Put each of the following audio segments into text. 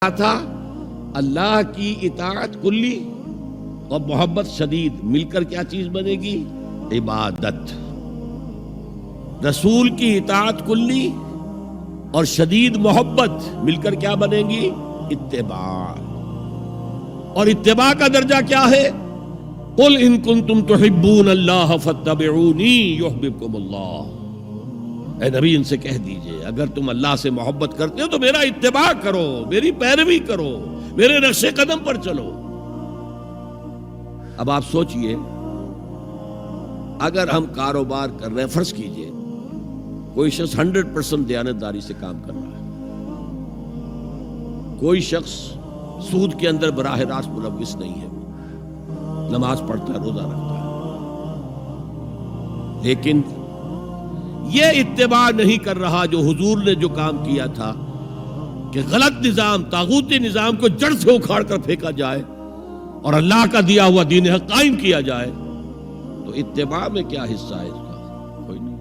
تھا اللہ کی اطاعت کلی اور محبت شدید مل کر کیا چیز بنے گی؟ عبادت۔ رسول کی اطاعت کلی اور شدید محبت مل کر کیا بنے گی؟ اتباع۔ اور اتباع کا درجہ کیا ہے؟ قل ان کنتم تحبون اللہ فاتبعونی یحببکم اللہ۔ اے نبی ان سے کہہ دیجئے اگر تم اللہ سے محبت کرتے ہو تو میرا اتباع کرو، میری پیروی کرو، میرے نقش قدم پر چلو۔ اب آپ سوچئے اگر ہم کاروبار کر رہے ہیں، فرض کیجئے کوئی شخص 100% دیانتداری سے کام کر رہا ہے، کوئی شخص سود کے اندر براہ راست ملوث نہیں ہے، نماز پڑھتا ہے، روزہ رکھتا ہے، لیکن یہ اتباع نہیں کر رہا جو حضور نے جو کام کیا تھا کہ غلط نظام، طاغوتی نظام کو جڑ سے اکھاڑ کر پھینکا جائے اور اللہ کا دیا ہوا دین حق قائم کیا جائے، تو اتباع میں کیا حصہ ہے اس کا؟ کوئی نہیں۔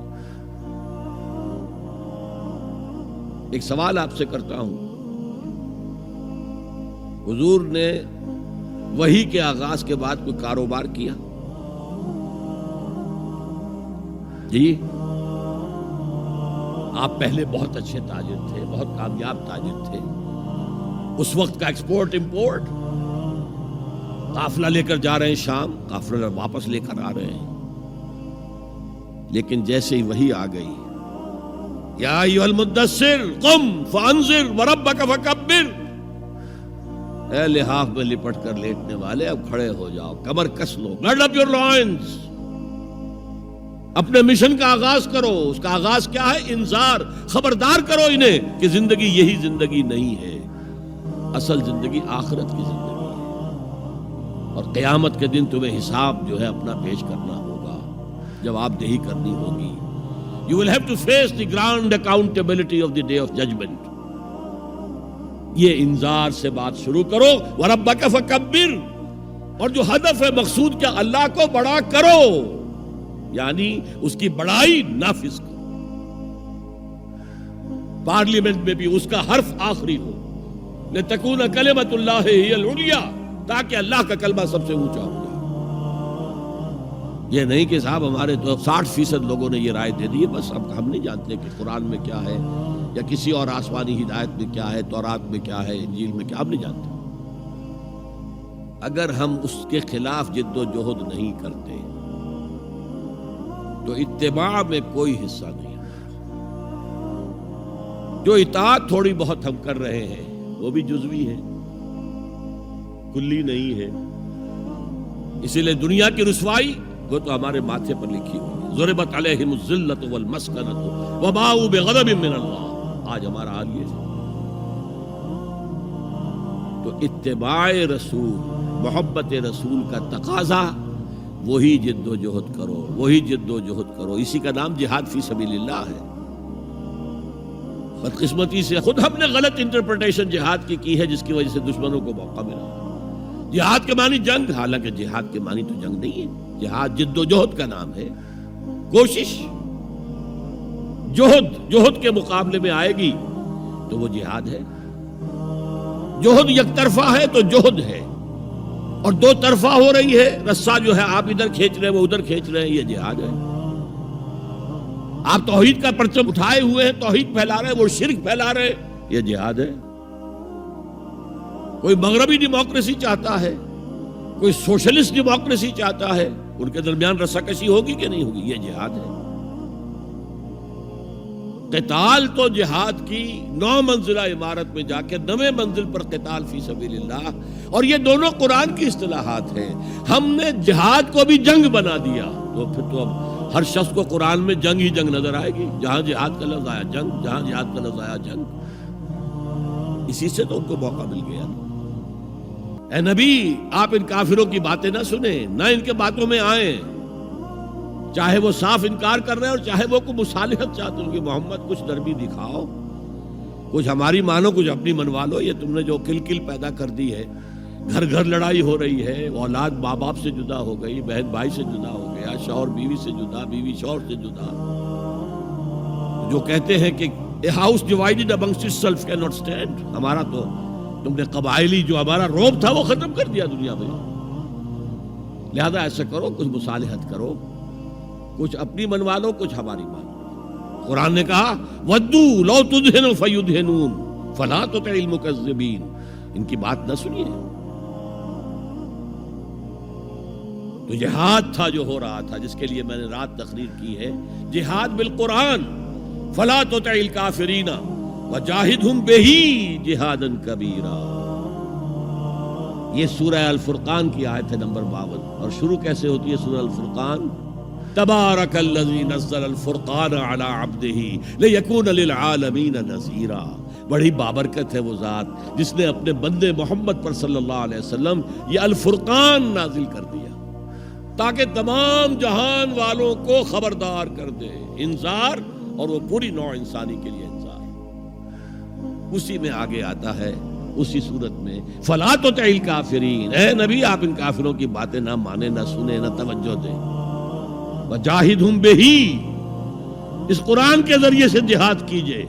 ایک سوال آپ سے کرتا ہوں، حضور نے وحی کے آغاز کے بعد کوئی کاروبار کیا؟ جی، آپ پہلے بہت اچھے تاجر تھے، بہت کامیاب تاجر تھے، اس وقت کا ایکسپورٹ امپورٹ، قافلہ لے کر جا رہے ہیں شام، قافلہ واپس لے کر آ رہے ہیں، لیکن جیسے ہی وحی آ گئی، یا ایھا المدثر قم فانذر وربک فکبر، اے لحاف میں لپٹ کر لیٹنے والے اب کھڑے ہو جاؤ، کمر کس لو، گرڈ اپ یور لائنز، اپنے مشن کا آغاز کرو۔ اس کا آغاز کیا ہے؟ انذار، خبردار کرو انہیں کہ زندگی یہی زندگی نہیں ہے، اصل زندگی آخرت کی زندگی ہے، اور قیامت کے دن تمہیں حساب جو ہے اپنا پیش کرنا ہوگا، جواب دہی کرنی ہوگی۔ You will have to face the grand accountability of the day of judgment۔ یہ انذار سے بات شروع کرو، وَرَبَّكَ فَكَبِّرْ، اور جو ہدف ہے، مقصود کیا؟ اللہ کو بڑا کرو، یعنی اس کی بڑائی نافذ کرو۔ پارلیمنٹ میں بھی اس کا حرف آخری ہو، لِتَكُونَ كَلِمَةُ اللَّهِ هِيَ الْعُلْيَا، تاکہ اللہ کا کلمہ سب سے اونچا ہو جائے۔ یہ نہیں کہ صاحب ہمارے تو 60% لوگوں نے یہ رائے دے دی، بس اب ہم نہیں جانتے کہ قرآن میں کیا ہے یا کسی اور آسمانی ہدایت میں کیا ہے، تورات میں کیا ہے، انجیل میں کیا، ہم نہیں جانتے۔ اگر ہم اس کے خلاف جد و جہد نہیں کرتے تو اتباع میں کوئی حصہ نہیں ہے۔ جو اطاعت تھوڑی بہت ہم کر رہے ہیں وہ بھی جزوی ہے، کلی نہیں ہے۔ اسی لیے دنیا کی رسوائی وہ تو ہمارے ماتھے پر لکھی ہوئی ہے، ضربت علیہم الذلۃ والمسکنۃ وباؤوا بغضب من اللہ۔ آج ہمارا حال یہ ہے۔ تو اتباع رسول، محبت رسول کا تقاضا، وہی جد و جہد کرو، وہی جد و جہد کرو۔ اسی کا نام جہاد فی سبیل اللہ ہے۔ بدقسمتی سے خود ہم نے غلط انٹرپریٹیشن جہاد کی ہے، جس کی وجہ سے دشمنوں کو موقع ملا۔ جہاد کے معنی جنگ، حالانکہ جہاد کے معنی تو جنگ نہیں ہے، جہاد جد و جہد کا نام ہے، کوشش۔ جہد کے مقابلے میں آئے گی تو وہ جہاد ہے۔ جہد یک طرفہ ہے تو جہد ہے، اور دو طرفہ ہو رہی ہے، رسہ جو ہے آپ ادھر کھینچ رہے ہیں وہ ادھر کھینچ رہے ہیں، یہ جہاد ہے۔ آپ توحید کا پرچم اٹھائے ہوئے ہیں، توحید پھیلا رہے ہیں، وہ شرک پھیلا رہے ہیں، یہ جہاد ہے۔ کوئی مغربی ڈیموکریسی چاہتا ہے، کوئی سوشلسٹ ڈیموکریسی چاہتا ہے، ان کے درمیان رساکشی ہوگی کہ نہیں ہوگی؟ یہ جہاد ہے۔ قتال تو جہاد کی 9 منزلہ عمارت میں جا کے 9ویں منزل پر قتال فی سبیل اللہ، اور یہ دونوں قرآن کی اصطلاحات ہیں۔ ہم نے جہاد کو بھی جنگ بنا دیا، تو پھر تو اب ہر شخص کو قرآن میں جنگ ہی جنگ نظر آئے گی، جہاں جہاد کا لفظ آیا جنگ، جہاں جہاد کا لفظ آیا جنگ۔ اسی سے تو ان کو موقع مل گیا۔ اے نبی، آپ ان کافروں کی باتیں نہ سنیں، نہ ان کے باتوں میں آئیں، چاہے وہ صاف انکار کر رہے ہیں اور چاہے وہ کوئی مصالحت چاہتے ہیں کہ محمد کچھ نرمی دکھاؤ، کچھ ہماری مانو، کچھ اپنی منوا لو۔ یہ تم نے جو کل پیدا کر دی ہے، گھر گھر لڑائی ہو رہی ہے، اولاد ماں باپ سے جدا ہو گئی، بہن بھائی سے جدا ہو گیا، شوہر بیوی سے جدا، بیوی شوہر سے جدا۔ جو کہتے ہیں کہ A house divided amongst itself cannot stand، ہمارا تو تم نے قبائلی جو ہمارا روب تھا وہ ختم کر دیا دنیا میں. لہذا ایسا کرو، کچھ مصالحت کرو، کچھ اپنی منوا لو، کچھ ہماری مانو. قرآن نے کہا ودو لو تدہن فیدہنون فلا تطع المکذبین. ان کی بات نہ سنیے. تو جہاد تھا جو ہو رہا تھا، جس کے لیے میں نے رات تقریر کی ہے، جہاد بالقرآن. فلا تطع الکافرین وجاہدہم بہ جہادا کبیرا. یہ سورہ الفرقان کی آیت ہے نمبر 52. اور شروع کیسے ہوتی ہے سورہ الفرقان؟ تبارک الذی نزل الفرقان علی عبدہ لیکون للعالمین نذیرا. بڑی بابرکت ہے وہ ذات جس نے اپنے بندے محمد پر صلی اللہ علیہ وسلم یہ الفرقان نازل کر دیا تاکہ تمام جہان والوں کو خبردار کر دے. انذار، اور وہ پوری نوع انسانی کے لیے انذار. اسی میں آگے آتا ہے اسی صورت میں فلا تطع الکافرین. اے نبی آپ ان کافروں کی باتیں نہ مانیں، نہ سنیں، نہ توجہ دیں. وجاہدہم بہ، اس قرآن کے ذریعے سے جہاد کیجئے.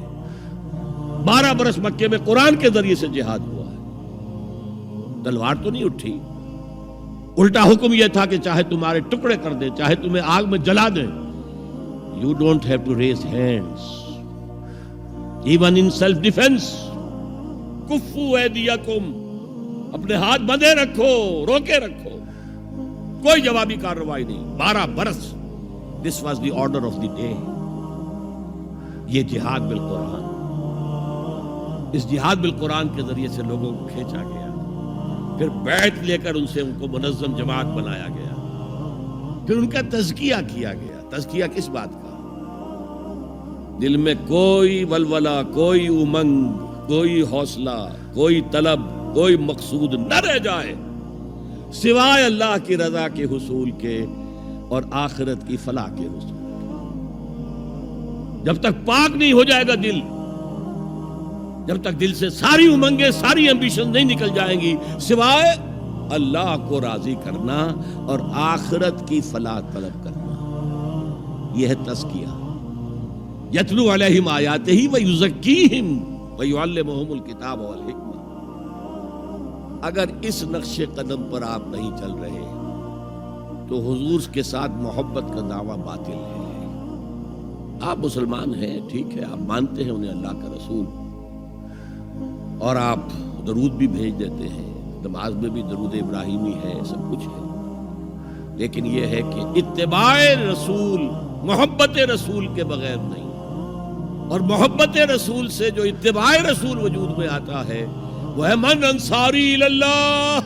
12 برس مکے میں قرآن کے ذریعے سے جہاد ہوا ہے. تلوار تو نہیں اٹھی. الٹا حکم یہ تھا کہ چاہے تمہارے ٹکڑے کر دیں، چاہے تمہیں آگ میں جلا دیں. You don't have to raise hands even in self defense. کفو ایدیکم، اپنے ہاتھ بندھے رکھو، روکے رکھو، کوئی جوابی کارروائی نہیں. 12 برس. This was the order of the day. یہ جہاد بالقرآن. اس جہاد بالقرآن کے ذریعے سے لوگوں کو کھینچا گیا، پھر بیعت لے کر ان سے ان کو منظم جماعت بنایا گیا، پھر ان کا تزکیہ کیا گیا. تزکیہ کس بات کا؟ دل میں کوئی ولولہ، کوئی امنگ، کوئی حوصلہ، کوئی طلب، کوئی مقصود نہ رہ جائے سوائے اللہ کی رضا کے حصول کے اور آخرت کی فلاح کے حصول کے. جب تک پاک نہیں ہو جائے گا دل، جب تک دل سے ساری امنگیں، ساری ایمبیشن نہیں نکل جائیں گی سوائے اللہ کو راضی کرنا اور آخرت کی فلاح طلب کرنا، یہ ہے تزکیہ. یتلو علیہم آیاتہ ویزکیہم ویعلمہم الکتاب والحکمہ. اگر اس نقش قدم پر آپ نہیں چل رہے تو حضور کے ساتھ محبت کا دعویٰ باطل ہے. آپ مسلمان ہیں، ٹھیک ہے، آپ مانتے ہیں انہیں اللہ کا رسول، اور آپ درود بھی بھیج دیتے ہیں، نماز میں بھی درود ابراہیمی ہے، سب کچھ ہے. لیکن یہ ہے کہ اتباع رسول، محبت رسول کے بغیر نہیں. اور محبت رسول سے جو اتباع رسول وجود میں آتا ہے وہ ہے من انصاری اللہ.